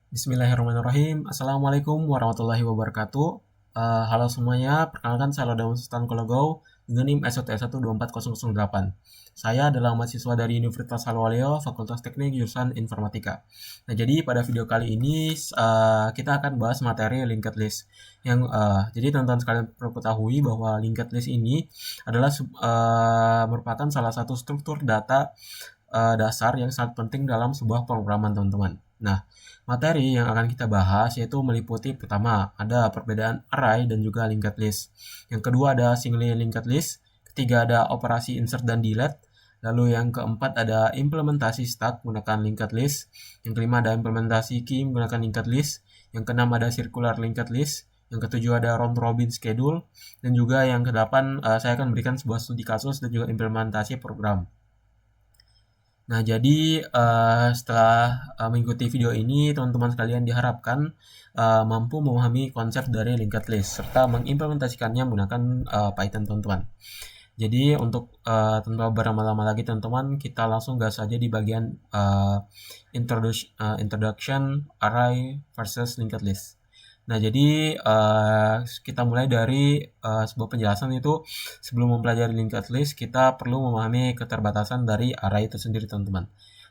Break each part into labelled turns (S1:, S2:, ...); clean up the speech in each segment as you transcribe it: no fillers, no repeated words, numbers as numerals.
S1: Bismillahirrahmanirrahim. Assalamualaikum warahmatullahi wabarakatuh. Halo semuanya, perkenalkan saya Laudaun Sultan Kologau dengan NIM SOT1240008. Saya adalah mahasiswa dari Universitas Halwaleo, Fakultas Teknik jurusan Informatika. Nah, jadi pada video kali ini kita akan bahas materi linked list. Jadi teman-teman sekalian perlu ketahui bahwa linked list ini adalah merupakan salah satu struktur data dasar yang sangat penting dalam sebuah pemrograman, teman-teman. Nah, materi yang akan kita bahas yaitu meliputi pertama ada perbedaan array dan juga linked list. Yang kedua ada singly linked list. Ketiga ada operasi insert dan delete. Lalu yang keempat ada implementasi stack menggunakan linked list. Yang kelima ada implementasi key menggunakan linked list. Yang keenam ada circular linked list. Yang ketujuh ada round robin schedule. Dan juga yang kedelapan saya akan berikan sebuah studi kasus dan juga implementasi program. Nah, jadi setelah mengikuti video ini, teman-teman sekalian diharapkan mampu memahami konsep dari linked list serta mengimplementasikannya menggunakan Python, teman-teman. Jadi untuk tanpa berlama-lama lagi, teman-teman, kita langsung gas saja di bagian introduction array versus linked list. Nah, jadi kita mulai dari sebuah penjelasan itu sebelum mempelajari linked list, kita perlu memahami keterbatasan dari array itu sendiri, teman-teman.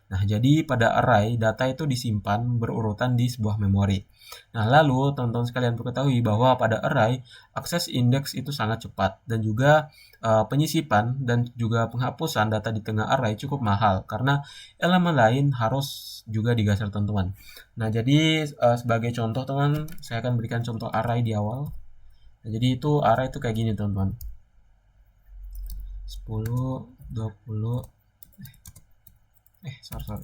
S1: Nah, jadi pada array, data itu disimpan berurutan di sebuah memori. Nah, lalu teman-teman sekalian perlu ketahui bahwa pada array, akses indeks itu sangat cepat dan juga penyisipan dan juga penghapusan data di tengah array cukup mahal karena elemen lain harus juga digeser, teman-teman. Nah, jadi sebagai contoh, teman, saya akan berikan contoh array di awal. Nah, jadi itu array itu kayak gini, teman-teman. 10, 20, sorry.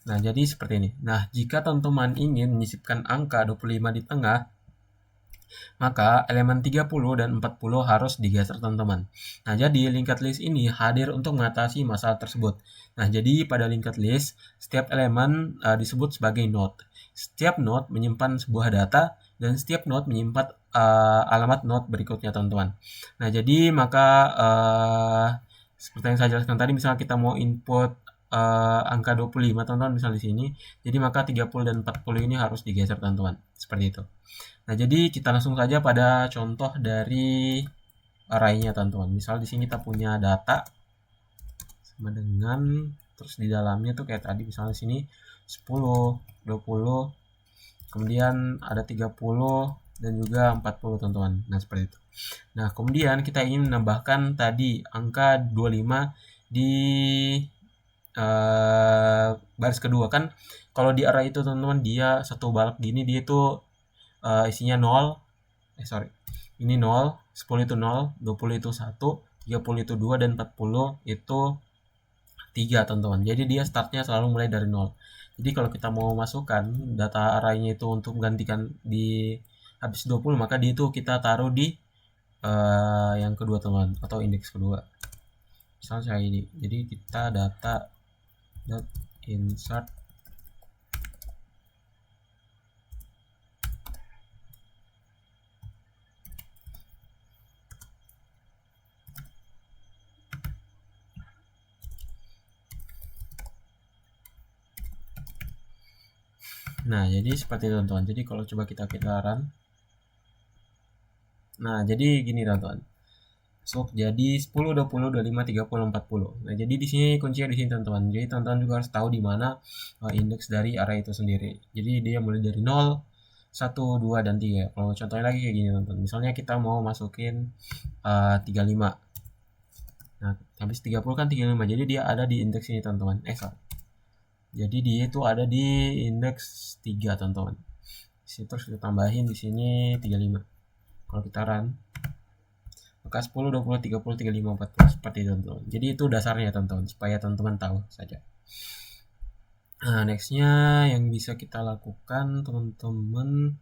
S1: Nah, jadi seperti ini. Nah, jika teman-teman ingin menyisipkan angka 25 di tengah, maka elemen 30 dan 40 harus digeser, teman-teman. Nah, jadi linked list ini hadir untuk mengatasi masalah tersebut. Nah, jadi pada linked list, setiap elemen disebut sebagai node. Setiap node menyimpan sebuah data dan setiap node menyimpan alamat node berikutnya, teman-teman. Nah, jadi maka seperti yang saya jelaskan tadi, misalnya kita mau input angka 25, teman-teman, misal di sini. Jadi maka 30 dan 40 ini harus digeser, teman-teman. Seperti itu. Nah, jadi kita langsung saja pada contoh dari array-nya, teman-teman. Misal di sini kita punya data sama dengan, terus di dalamnya tuh kayak tadi, misalnya di sini 10, 20, kemudian ada 30 dan juga 40, teman-teman. Nah, seperti itu. Nah, kemudian kita ingin menambahkan tadi angka 25 di baris kedua. Kan kalau di array itu, teman-teman, dia satu balok gini, dia itu isinya 0, ini 0, 10 itu 0, 20 itu 1, 30 itu 2, dan 40 itu 3, teman-teman. Jadi dia startnya selalu mulai dari 0. Jadi kalau kita mau masukkan data array-nya itu untuk menggantikan di habis 20, maka dia itu kita taruh di yang kedua, teman-teman, atau indeks kedua. Misalnya kayak ini. Jadi kita data insert Nah, jadi seperti itu, teman-teman. Jadi kalau coba kita run. Nah, jadi gini, teman-teman. Jadi 10, 20, 25, 30, 40. Nah, jadi di sini kuncinya di sini, teman-teman. Jadi teman-teman juga harus tahu di mana indeks dari array itu sendiri. Jadi dia mulai dari 0, 1, 2, dan 3. Kalau contohnya lagi kayak gini, teman-teman. Misalnya kita mau masukin 35. Nah, habis 30 kan 35. Jadi dia ada di indeks ini, teman-teman. Jadi dia itu ada di indeks 3, teman-teman. Terus kita tambahin di sini 35. Kalau kita run, maka 10, 20, 30, 35, 40 seperti itu, teman-teman. Jadi itu dasarnya, teman-teman, supaya teman-teman tahu saja. Nah, nextnya yang bisa kita lakukan, teman-teman,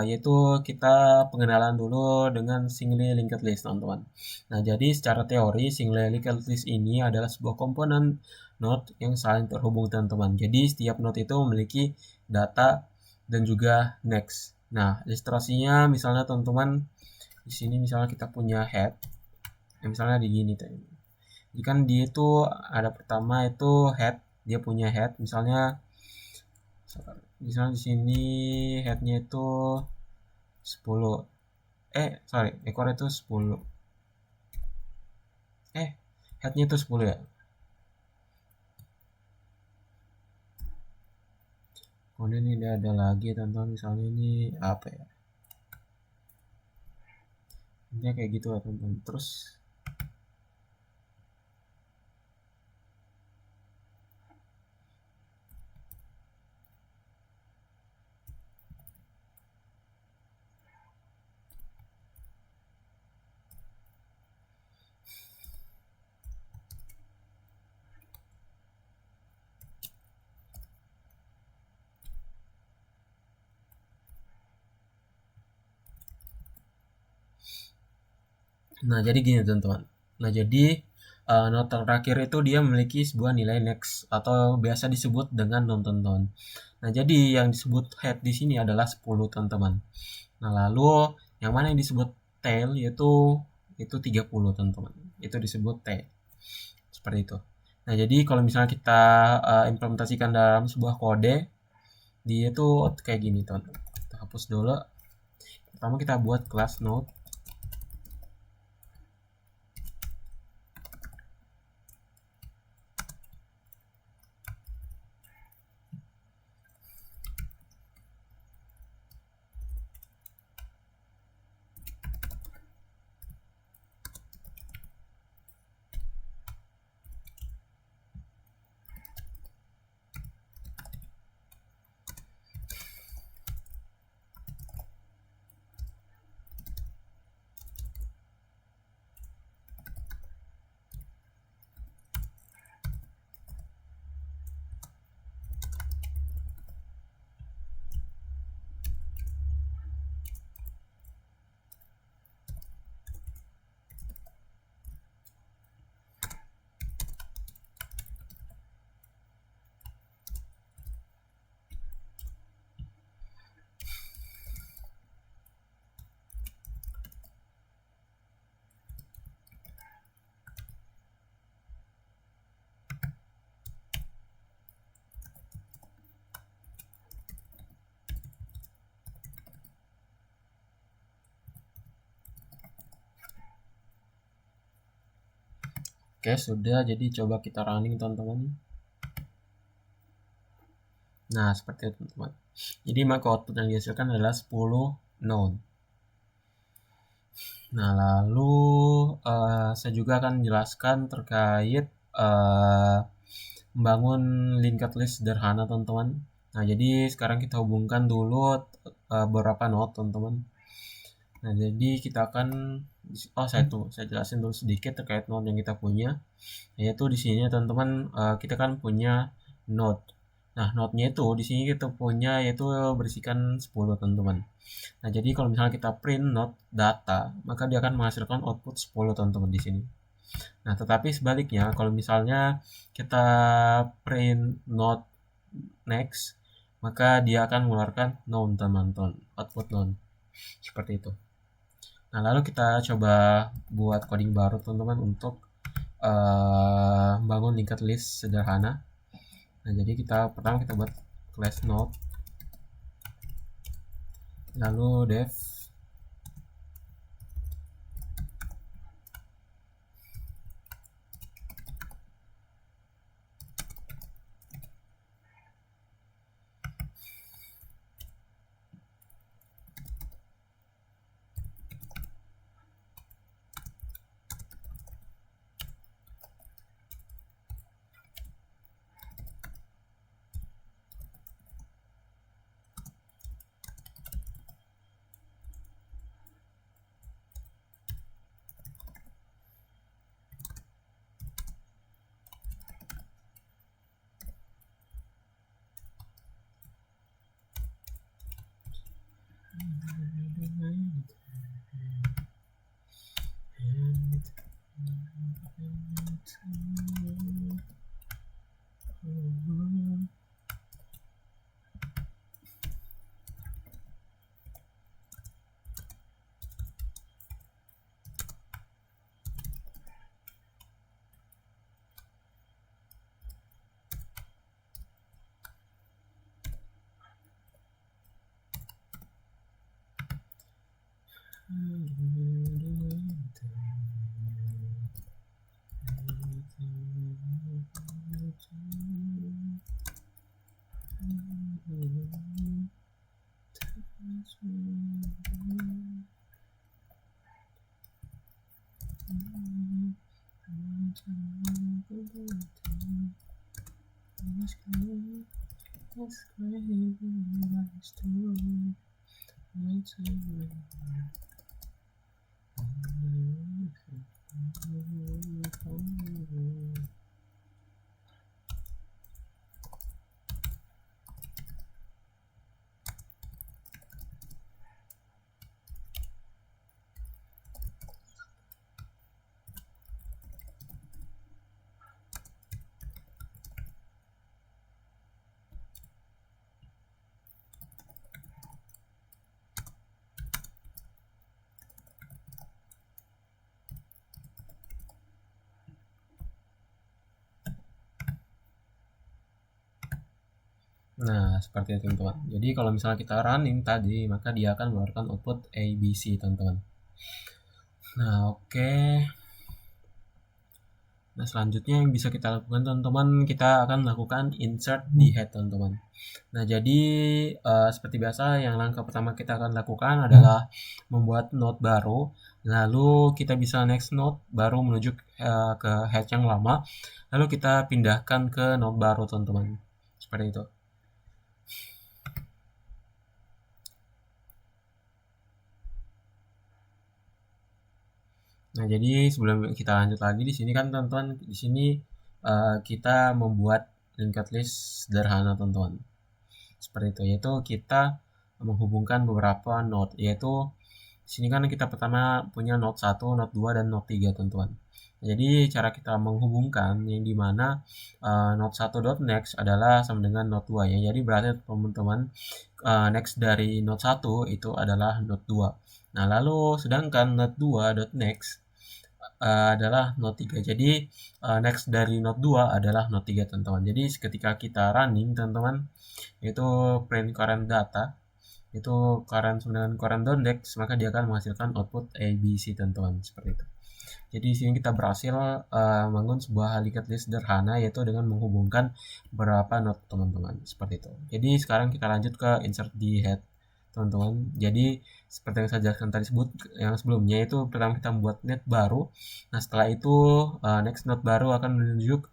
S1: yaitu kita pengenalan dulu dengan singly linked list, teman-teman. Nah, jadi secara teori singly linked list ini adalah sebuah komponen node yang saling terhubung, teman-teman. Jadi setiap node itu memiliki data dan juga next. Nah, ilustrasinya misalnya, teman-teman, di sini misalnya kita punya head, misalnya di gini. Jadi kan dia itu ada pertama itu head, dia punya head, misalnya di sini headnya itu 10, sorry, ekor itu 10, headnya itu 10 ya. Kemudian ini ada lagi teman-teman, misalnya ini apa ya, intinya kayak gitu ya teman-teman. Terus nah jadi gini teman-teman, nah jadi not terakhir itu dia memiliki sebuah nilai next atau biasa disebut dengan non teman-teman. Nah jadi yang disebut head di sini adalah 10 teman-teman. Nah lalu yang mana yang disebut tail yaitu itu 30 teman-teman, itu disebut tail, seperti itu. Nah jadi kalau misalnya kita implementasikan dalam sebuah kode, dia itu kayak gini teman-teman. Kita hapus dulu. Pertama kita buat kelas node. Oke sudah, jadi coba kita running teman-teman. Nah seperti itu teman-teman. Jadi maka output yang dihasilkan adalah 10 node. Nah lalu saya juga akan menjelaskan terkait membangun linked list sederhana teman-teman. Nah jadi sekarang kita hubungkan dulu beberapa node teman-teman. Nah jadi kita akan saya jelasin dulu sedikit terkait node yang kita punya, yaitu di sini teman-teman kita kan punya node. Nah node-nya itu di sini kita punya yaitu berisikan 10 teman-teman. Nah jadi kalau misalnya kita print node data, maka dia akan menghasilkan output 10 teman-teman di sini. Nah tetapi sebaliknya kalau misalnya kita print node next, maka dia akan mengeluarkan none teman-teman, output none, seperti itu. Nah lalu kita coba buat coding baru teman-teman untuk bangun linked list sederhana. Nah jadi pertama kita buat class node, lalu def Nah, seperti itu teman-teman. Jadi kalau misalnya kita running tadi, maka dia akan mengeluarkan output ABC teman-teman. Nah, oke. Nah, selanjutnya yang bisa kita lakukan teman-teman, kita akan melakukan insert di head teman-teman. Nah, jadi seperti biasa yang langkah pertama kita akan lakukan adalah membuat node baru. Lalu kita bisa next node baru menuju ke head yang lama. Lalu kita pindahkan ke node baru teman-teman. Seperti itu. Nah, jadi sebelum kita lanjut lagi di sini kan teman-teman, di sini kita membuat linked list sederhana teman-teman. Seperti itu, yaitu kita menghubungkan beberapa node, yaitu di sini kan kita pertama punya node 1, node 2 dan node 3 teman-teman. Jadi cara kita menghubungkan yang dimana node 1.next adalah sama dengan node 2 ya. Jadi berarti teman-teman next dari node 1 itu adalah node 2. Nah, lalu sedangkan node 2.next adalah node 3. Jadi next dari node 2 adalah node 3 teman-teman. Jadi ketika kita running teman-teman, itu print current data, itu current sama dengan current.next, maka dia akan menghasilkan output ABC teman-teman, seperti itu. Jadi di sini kita berhasil membangun sebuah linked list sederhana, yaitu dengan menghubungkan beberapa node teman-teman, seperti itu. Jadi sekarang kita lanjut ke insert di head teman-teman. Jadi seperti yang saya jelaskan tadi yang sebelumnya, itu pertama kita membuat net baru. Nah, setelah itu next node baru akan menunjuk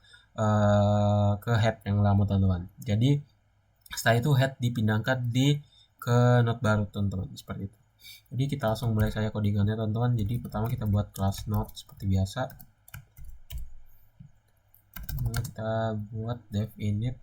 S1: ke head yang lama teman-teman. Jadi setelah itu head dipindahkan ke node baru teman-teman, seperti itu. Jadi kita langsung mulai saja codingannya teman-teman. Jadi pertama kita buat class node seperti biasa. Lalu kita buat dev init.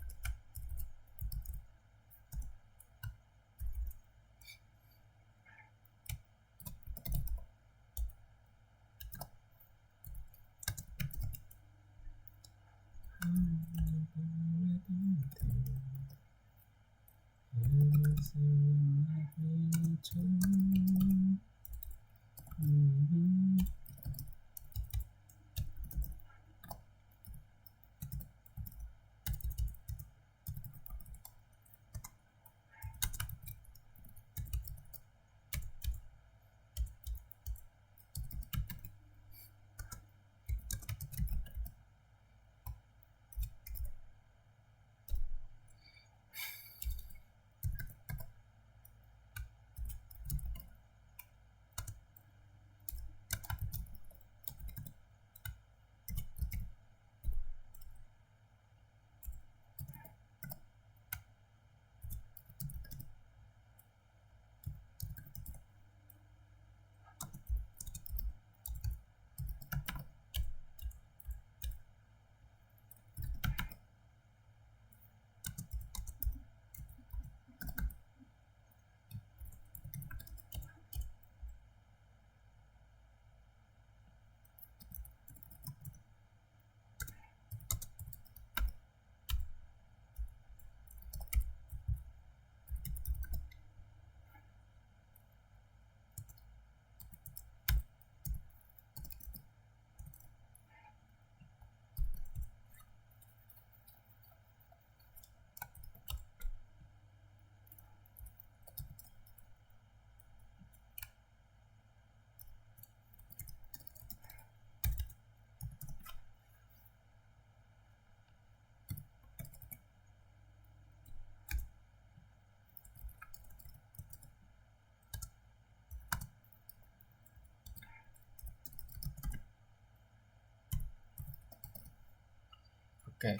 S1: Oke,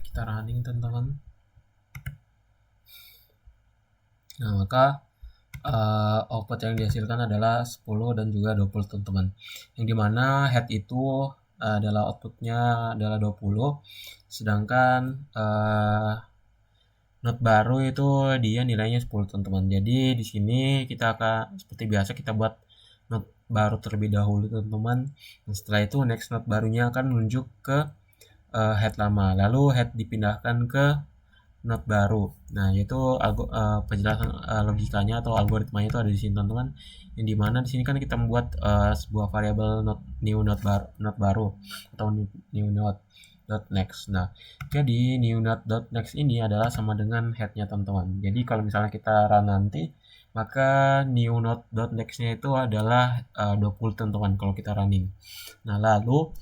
S1: kita running teman-teman. Nah, maka output yang dihasilkan adalah 10 dan juga 20 teman-teman. Yang dimana head itu adalah outputnya adalah 20, sedangkan node baru itu dia nilainya 10 teman-teman. Jadi di sini kita akan seperti biasa kita buat node baru terlebih dahulu teman-teman. Dan setelah itu next node barunya akan menunjuk ke head lama. Lalu head dipindahkan ke node baru. Nah, yaitu penjelasan logikanya atau algoritmanya itu ada di sini teman-teman. Yang dimana di sini kan kita membuat sebuah variabel new node baru atau new node dot next. Nah, jadi new node dot next ini adalah sama dengan headnya teman-teman. Jadi kalau misalnya kita run nanti, maka new node dot nextnya itu adalah 20 teman-teman kalau kita running. Nah, lalu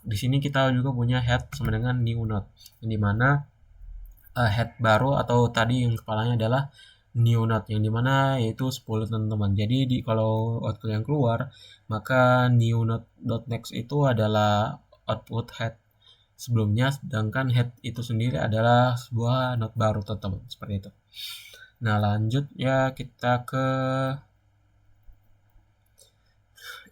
S1: di sini kita juga punya head sama dengan new node, yang dimana head baru atau tadi yang kepalanya adalah new node, yang dimana yaitu 10 teman-teman. Jadi kalau output yang keluar, maka new node dot next itu adalah output head sebelumnya, sedangkan head itu sendiri adalah sebuah node baru teman-teman, seperti itu. Nah, lanjut ya kita ke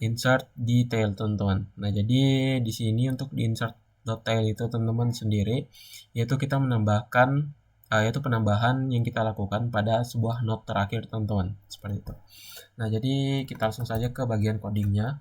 S1: insert detail teman-teman. Nah, jadi di sini untuk di insert detail itu teman-teman sendiri, yaitu kita menambahkan yaitu penambahan yang kita lakukan pada sebuah node terakhir teman-teman, seperti itu. Nah, jadi kita langsung saja ke bagian codingnya.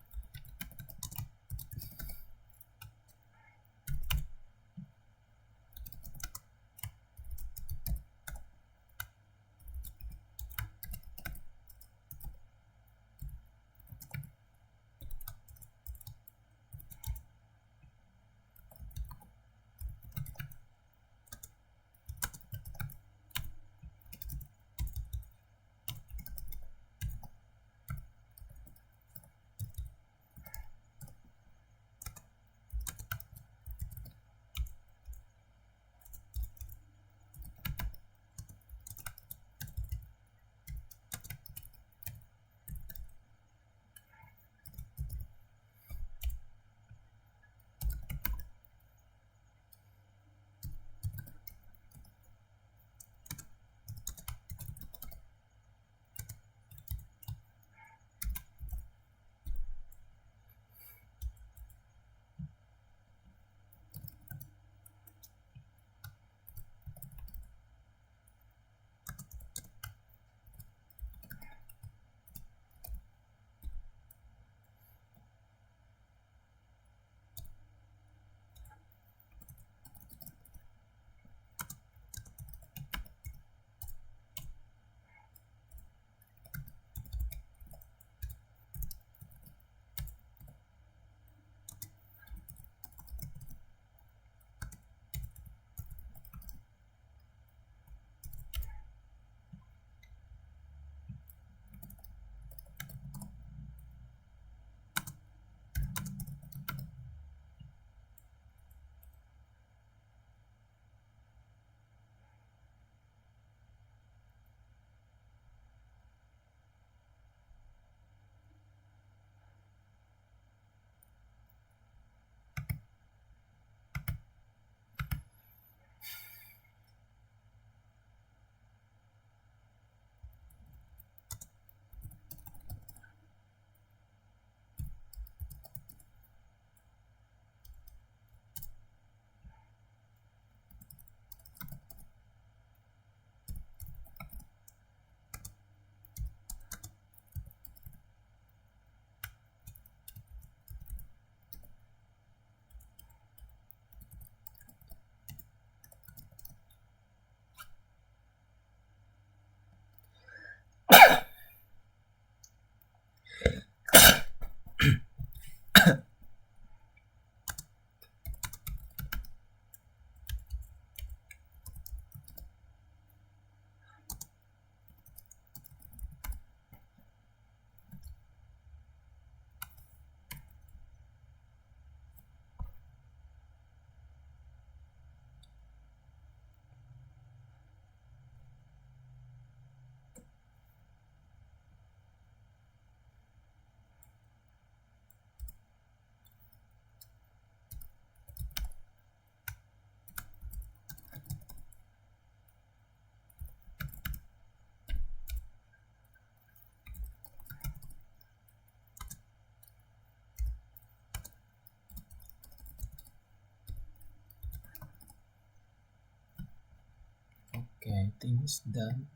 S1: settings done.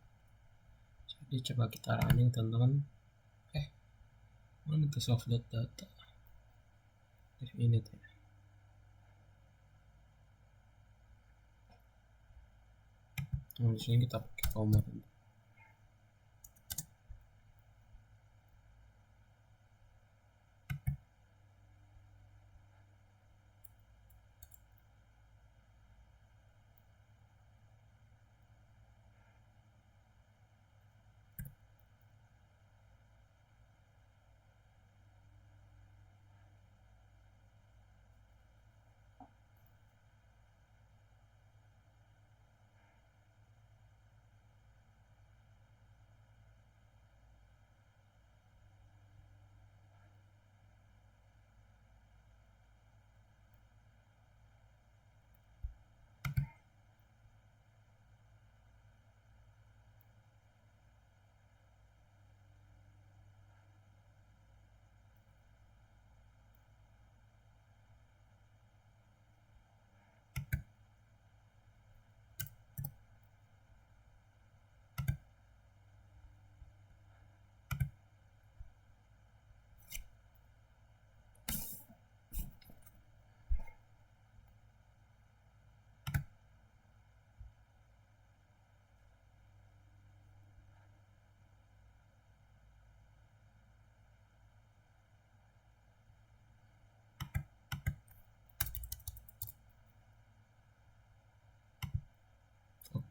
S1: Jadi coba kita running teman-teman. Mana tuh softload data? Ini tuh. Nah, di sini kita pakai comma.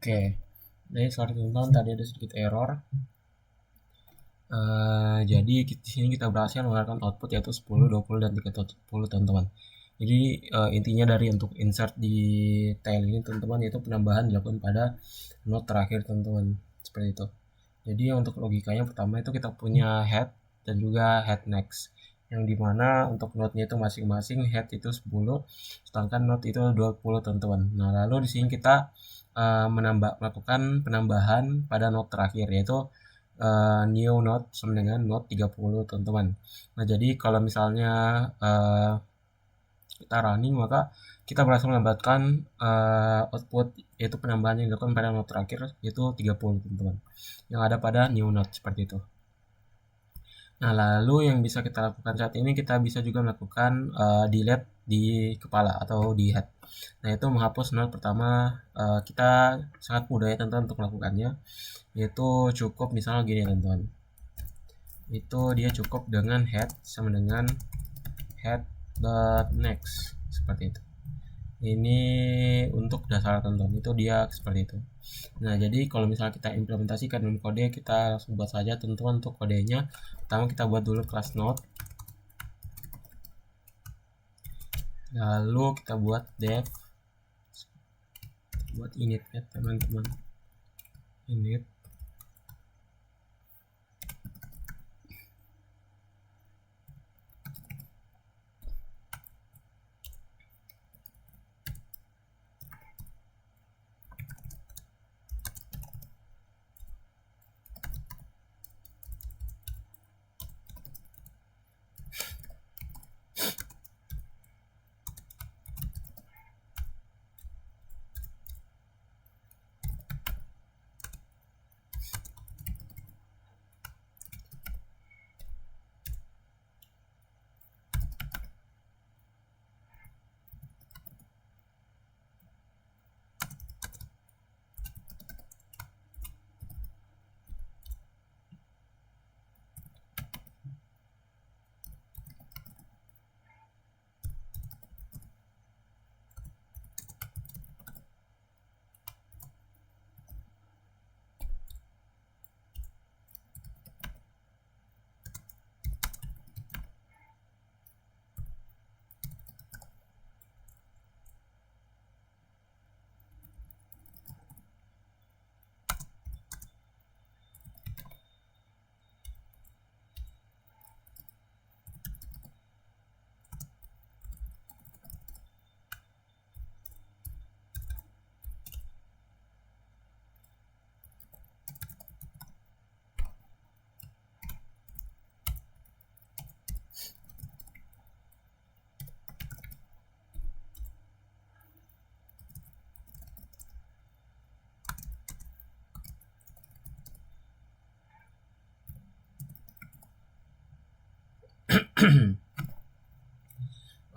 S1: Oke, jadi sorry teman-teman, tadi ada sedikit error. Jadi di sini kita berhasil mengeluarkan output yaitu 10, 20, dan 30 teman-teman. Jadi intinya dari untuk insert di tail ini teman-teman, yaitu penambahan dilakukan pada node terakhir teman-teman, seperti itu. Jadi untuk logikanya pertama itu kita punya head dan juga head next, yang dimana untuk node-nya itu masing-masing head itu 10, sedangkan node itu 20 teman-teman. Nah lalu di sini kita melakukan penambahan pada node terakhir, yaitu new node sama dengan node 30 teman-teman. Nah jadi kalau misalnya kita running, maka kita berhasil mendapatkan output yaitu penambahan yang dilakukan pada node terakhir, yaitu 30 teman-teman, yang ada pada new node seperti itu. Nah lalu yang bisa kita lakukan saat ini, kita bisa juga melakukan delete di kepala atau di head. Nah itu menghapus node pertama. Kita sangat mudah ya teman-teman untuk melakukannya, yaitu cukup misalnya gini teman-teman, itu dia cukup dengan head sama dengan head.next seperti itu. Ini untuk dasar teman-teman, itu dia seperti itu. Nah jadi kalau misalnya kita implementasikan dengan kode, kita langsung buat saja teman-teman. Untuk kodenya pertama kita buat dulu kelas node, lalu kita buat dev, buat init ya teman-teman, init.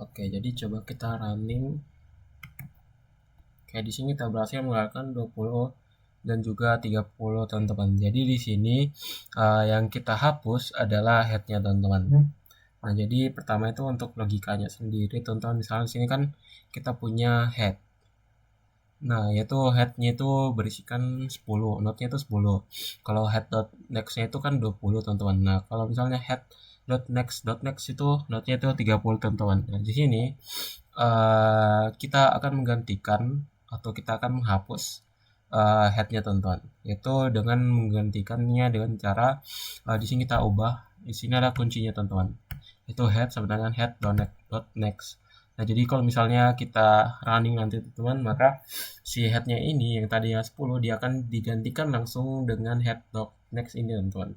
S1: Oke, jadi coba kita running. Kayak di sini kita berhasil mengeluarkan 20 dan juga 30 teman-teman. Jadi di sini yang kita hapus adalah headnya teman-teman. Nah, jadi pertama itu untuk logikanya sendiri teman-teman. Misalnya di sini kan kita punya head. Nah, yaitu headnya itu berisikan 10, node-nya itu 10. Kalau head dot next-nya itu kan 20 teman-teman. Nah, kalau misalnya head dot next itu node-nya itu 30 teman-teman. Nah, di sini kita akan menggantikan atau kita akan menghapus headnya teman-teman, yaitu dengan menggantikannya dengan cara di sini kita ubah, di sini ada kuncinya teman-teman, itu head sama dengan head dot next. Nah, jadi kalau misalnya kita running nanti teman-teman, maka si headnya ini yang tadinya 10 dia akan digantikan langsung dengan head dot next ini teman-teman.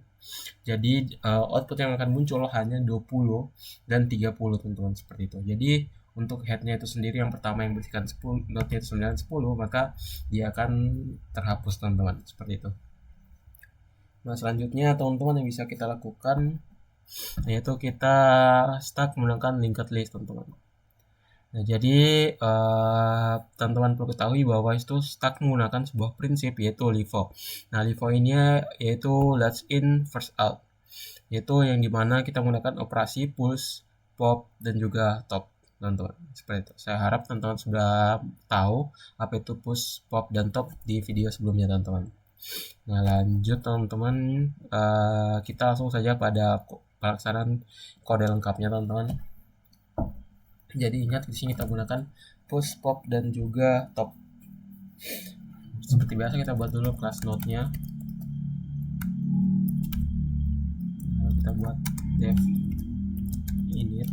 S1: Jadi output yang akan muncul hanya 20 dan 30 teman-teman, seperti itu. Jadi untuk headnya itu sendiri yang pertama yang bersihkan 10, node-nya itu 9 10, maka dia akan terhapus teman-teman, seperti itu. Nah, selanjutnya teman-teman yang bisa kita lakukan yaitu kita start menggunakan linked list teman-teman. Nah, jadi teman-teman perlu ketahui bahwa itu stack menggunakan sebuah prinsip yaitu LIFO. Nah, LIFO ini yaitu last in first out, yaitu yang dimana kita menggunakan operasi push, pop, dan juga top teman-teman, seperti itu. Saya harap teman-teman sudah tahu apa itu push, pop, dan top di video sebelumnya teman-teman. Nah, lanjut teman-teman, kita langsung saja pada pelaksanaan kode lengkapnya teman-teman. Jadi ingat di sini kita gunakan push, pop, dan juga top. Seperti biasa kita buat dulu class node-nya. Lalu kita buat def init.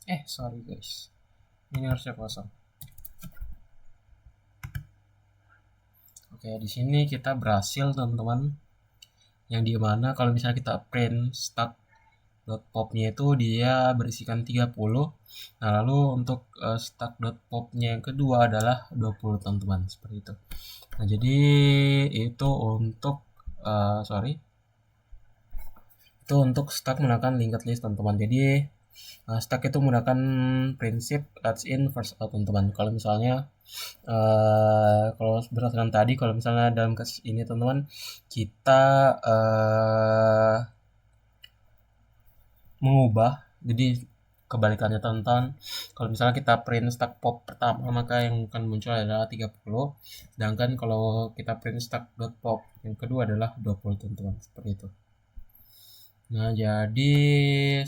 S1: Sorry guys, ini harusnya kosong. Oke, di sini kita berhasil teman-teman, yang dimana kalau misalnya kita print stack.pop-nya itu dia berisikan 30. Nah, lalu untuk stack.pop-nya yang kedua adalah 20 teman-teman, seperti itu. Nah, jadi itu untuk sorry, itu untuk stack menggunakan linked list teman-teman. Jadi stack itu menggunakan prinsip last in first out teman-teman. Kalau misalnya kalau berdasarkan tadi, kalau misalnya dalam kasus ini teman-teman, kita mengubah, jadi kebalikannya teman-teman. Kalau misalnya kita print stack pop pertama, maka yang akan muncul adalah 30, sedangkan kalau kita print stack dot pop yang kedua adalah 20 teman-teman, seperti itu. Nah, jadi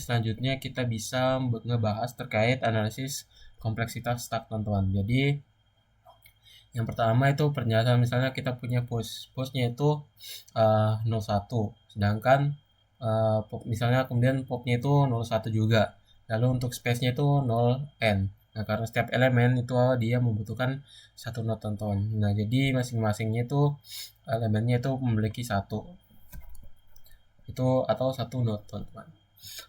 S1: selanjutnya kita bisa ngebahas terkait analisis kompleksitas stack teman-teman. Jadi yang pertama itu pernyataan, misalnya kita punya postnya itu 01, sedangkan misalnya kemudian popnya itu 01 juga. Lalu untuk space-nya itu 0n. Nah, karena setiap elemen itu dia membutuhkan satu not teman-teman. Nah, jadi masing-masingnya itu elemennya itu memiliki satu itu atau satu not teman-teman.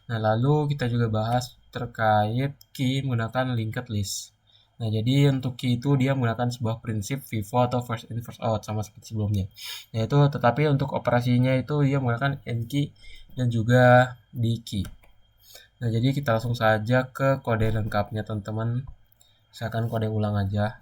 S1: Nah, lalu kita juga bahas terkait key menggunakan linked list. Nah, jadi untuk key itu dia menggunakan sebuah prinsip FIFO atau first in first out sama seperti sebelumnya. Nah, itu tetapi untuk operasinya itu dia menggunakan end key dan juga D key. Nah, jadi kita langsung saja ke kode lengkapnya teman-teman. Misalkan kode ulang aja.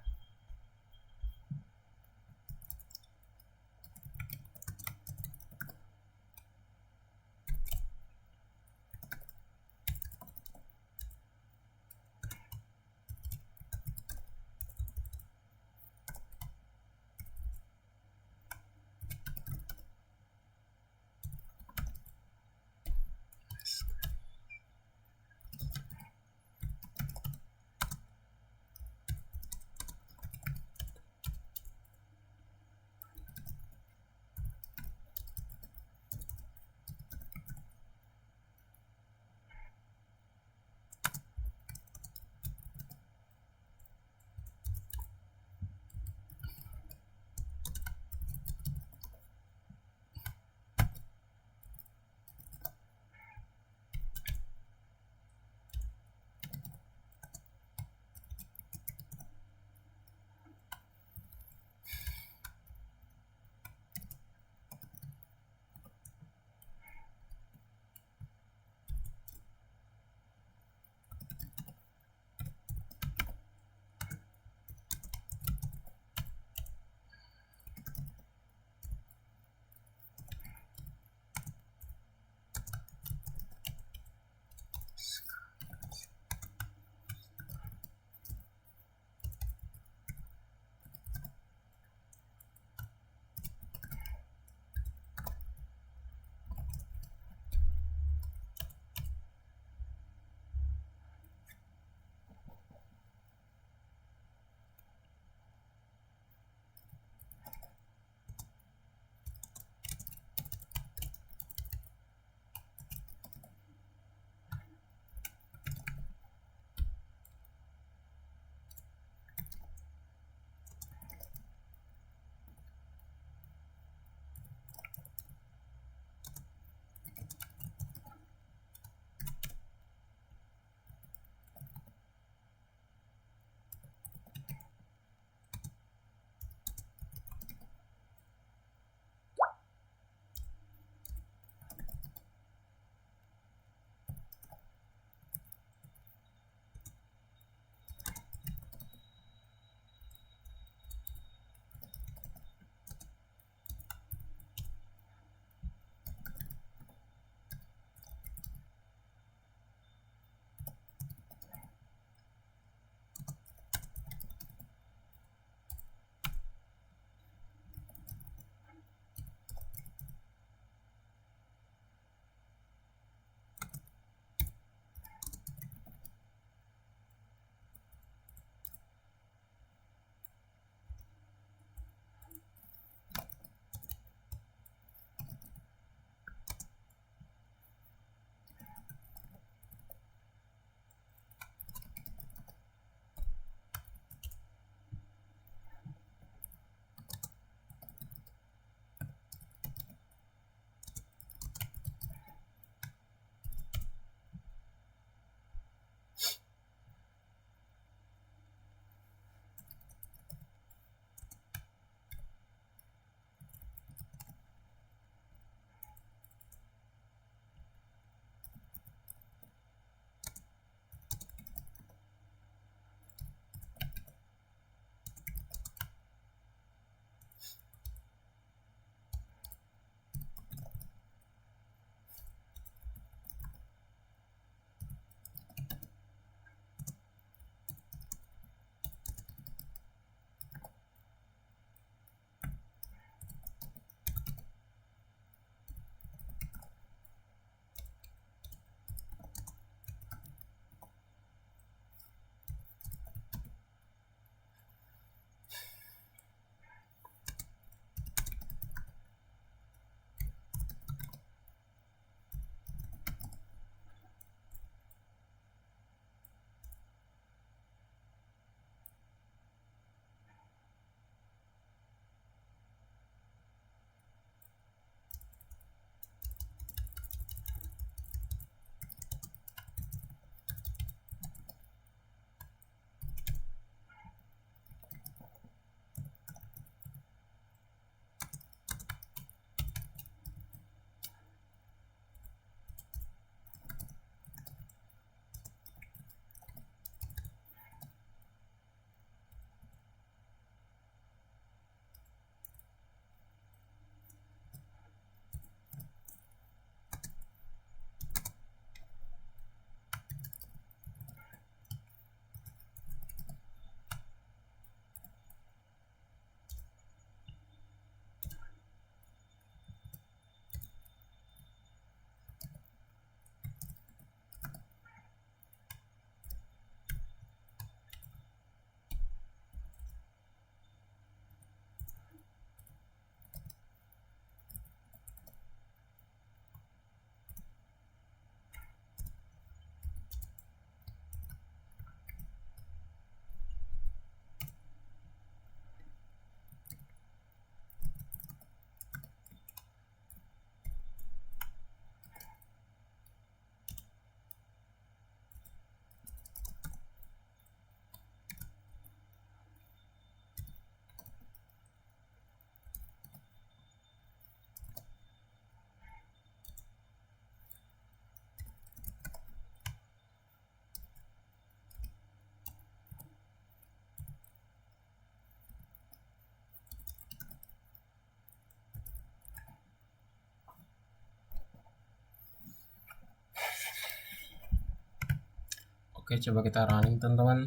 S1: Oke, coba kita running teman-teman.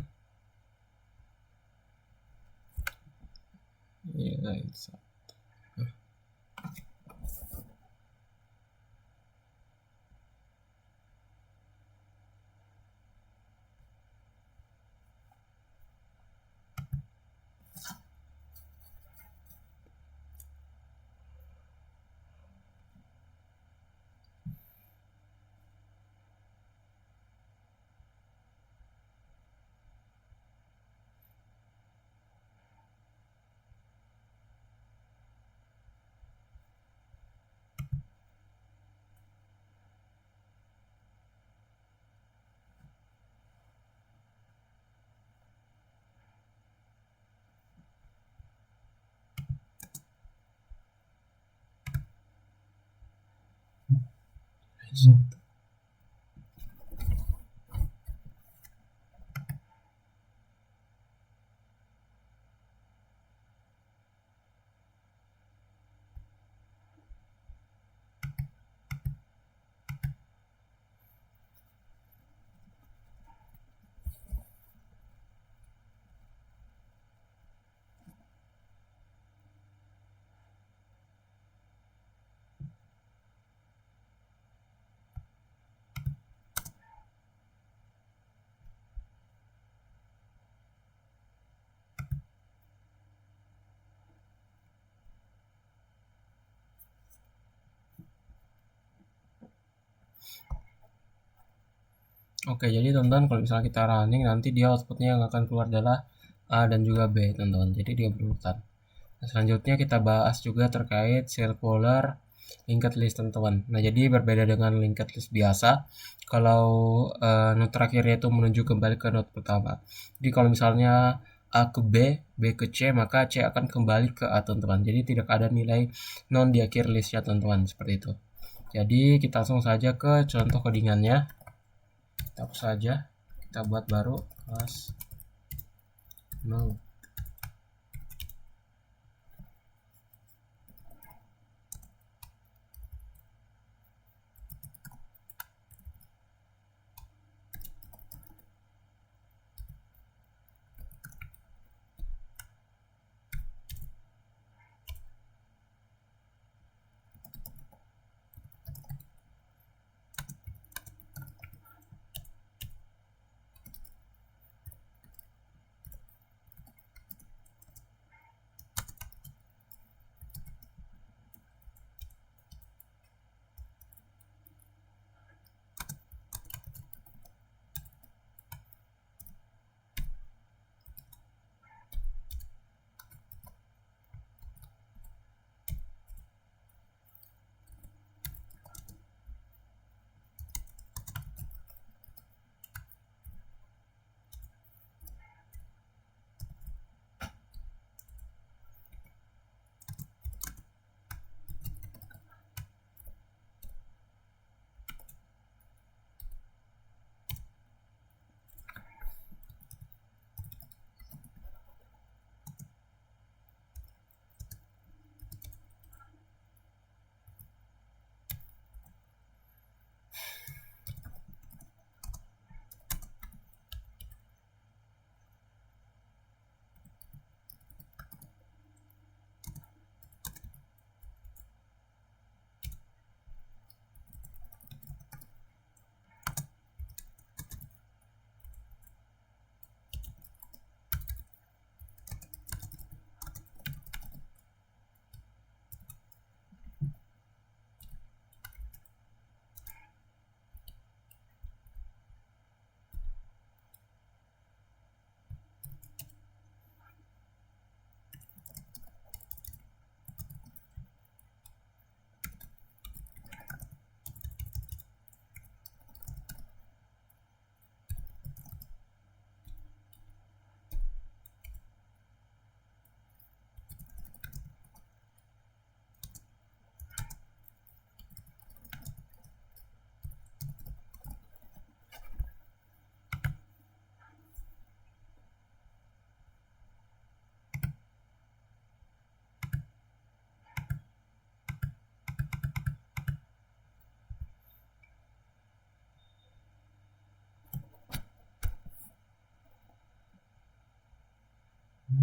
S1: Iya, Oke, jadi teman-teman kalau misalnya kita running nanti dia outputnya yang akan keluar adalah A dan juga B teman-teman. Jadi dia berurutan. Nah, selanjutnya kita bahas juga terkait circular linked list teman-teman. Nah, jadi berbeda dengan linked list biasa, kalau node terakhirnya itu menuju kembali ke node pertama. Jadi kalau misalnya A ke B, B ke C, maka C akan kembali ke A teman-teman. Jadi tidak ada nilai non di akhir listnya teman-teman, seperti itu. Jadi kita langsung saja ke contoh codingannya. Kita hapus saja, kita buat baru kelas node.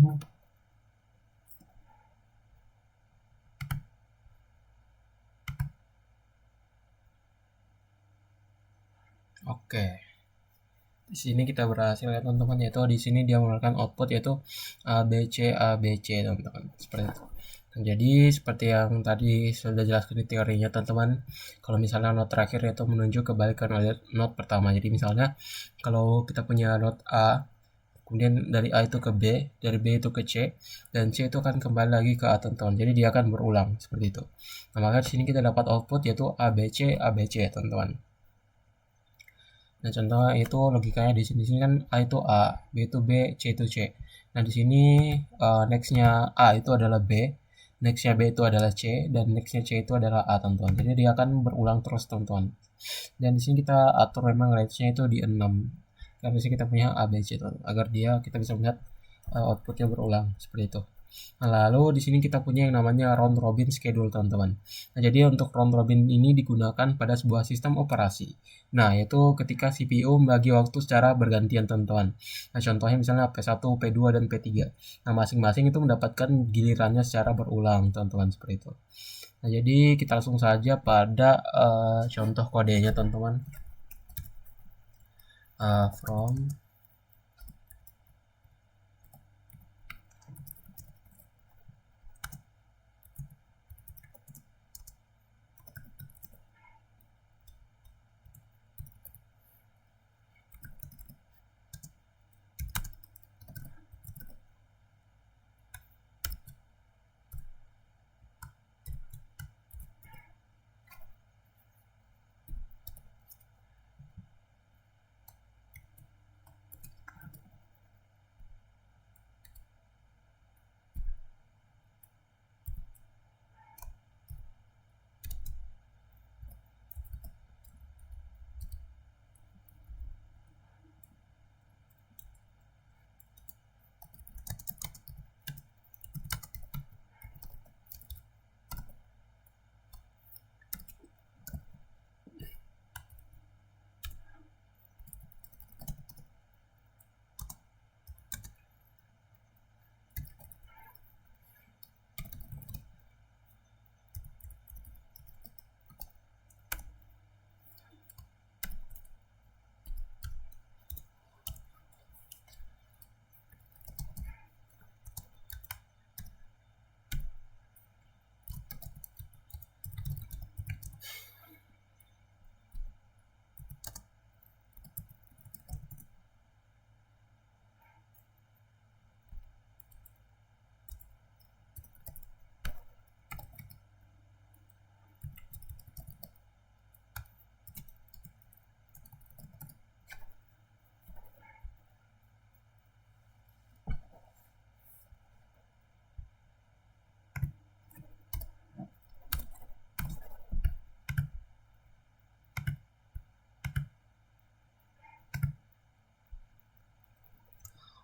S1: Oke. Di sini kita berhasil ya teman-teman, yaitu di sini dia mengeluarkan output yaitu ABC teman-teman, seperti itu. Nah, jadi seperti yang tadi sudah jelaskan di teorinya teman-teman, kalau misalnya not terakhir itu menunjuk kebalikan oleh not pertama. Jadi misalnya kalau kita punya not A, kemudian dari A itu ke B, dari B itu ke C, dan C itu akan kembali lagi ke A teman-teman. Jadi dia akan berulang seperti itu. Nah, maka di sini kita dapat output yaitu ABC ya teman-teman. Nah, contohnya itu logikanya di sini kan A itu A, B itu B, C itu C. Nah, di sini nextnya A itu adalah B, nextnya B itu adalah C, dan nextnya C itu adalah A, teman-teman. Jadi dia akan berulang terus, teman-teman. Dan di sini kita atur memang range-nya itu di 6. Karena di sini kita punya A, B, C, teman-teman, agar kita bisa melihat outputnya berulang seperti itu. Nah, lalu di sini kita punya yang namanya round robin schedule, teman-teman. Nah, jadi untuk round robin ini digunakan pada sebuah sistem operasi. Nah, yaitu ketika CPU membagi waktu secara bergantian, teman-teman. Nah, contohnya misalnya P1, P2, dan P3. Nah, masing-masing itu mendapatkan gilirannya secara berulang, teman-teman, seperti itu. Nah, jadi kita langsung saja pada contoh kodenya, teman-teman. From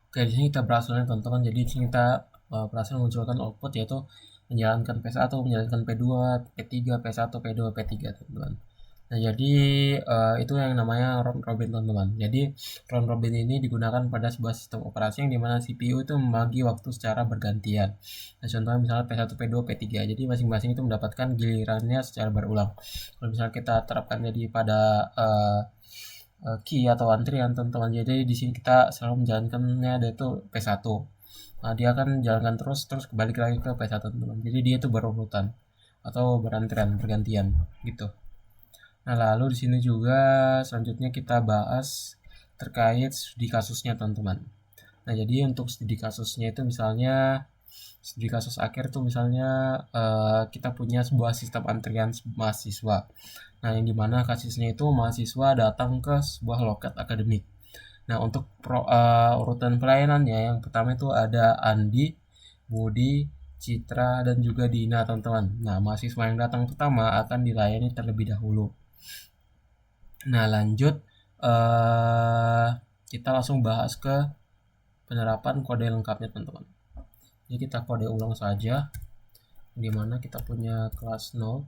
S1: Oke, di sini kita berhasil, teman-teman. Jadi di sini kita berhasil menunjukkan output yaitu menjalankan P1, menjalankan P2, P3, P1, P2, P3, teman-teman. Nah, jadi itu yang namanya round robin, teman-teman. Jadi round robin ini digunakan pada sebuah sistem operasi yang dimana CPU itu membagi waktu secara bergantian. Nah, contohnya misalnya P1, P2, P3. Jadi masing-masing itu mendapatkan gilirannya secara berulang. Kalau misalnya kita terapkan jadi pada key atau antrian, teman-teman. Jadi di sini kita selalu menjalankannya yaitu P1. Nah, dia akan jalankan terus kembali lagi ke P1, teman-teman. Jadi dia itu berurutan atau berantrian, bergantian gitu. Nah, lalu di sini juga selanjutnya kita bahas terkait studi kasusnya, teman-teman. Nah, jadi untuk studi kasusnya itu misalnya studi kasus akhir tuh misalnya kita punya sebuah sistem antrian mahasiswa. Nah, yang dimana kasusnya itu mahasiswa datang ke sebuah loket akademik. Nah, untuk urutan pelayanannya yang pertama itu ada Andi, Budi, Citra, dan juga Dina, teman-teman. Nah, mahasiswa yang datang pertama akan dilayani terlebih dahulu. Nah, lanjut kita langsung bahas ke penerapan kode lengkapnya, teman-teman. Jadi kita kode ulang saja, dimana kita punya kelas node.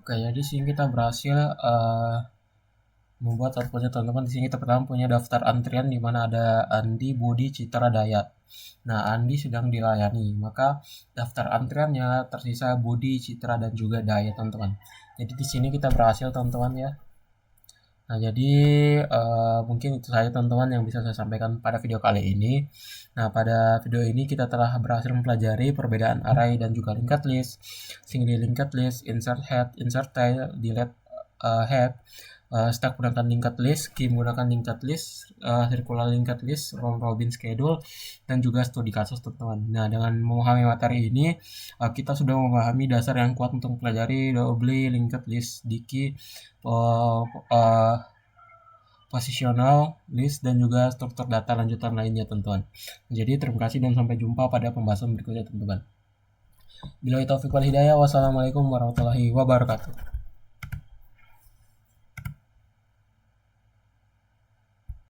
S1: Oke, jadi di sini kita berhasil membuat outputnya teman-teman. Di sini kita pertama punya daftar antrian di mana ada Andi, Budi, Citra, Dayat. Nah, Andi sedang dilayani, maka daftar antriannya tersisa Budi, Citra, dan juga Dayat, teman-teman. Jadi di sini kita berhasil, teman-teman ya. Nah, jadi mungkin itu saja teman-teman yang bisa saya sampaikan pada video kali ini. Nah, pada video ini kita telah berhasil mempelajari perbedaan array dan juga linked list, single linked list, insert head, insert tail, delete head, stack menggunakan linked list, key menggunakan linked list, circular linked list, round robin schedule, dan juga studi kasus, teman-teman. Nah, dengan memahami materi ini, kita sudah memahami dasar yang kuat untuk mempelajari double linked list, Diki, positional list, dan juga struktur data lanjutan lainnya, teman-teman. Jadi terima kasih dan sampai jumpa pada pembahasan berikutnya, teman-teman. Billahi taufiq wal hidayah. Wassalamualaikum warahmatullahi wabarakatuh.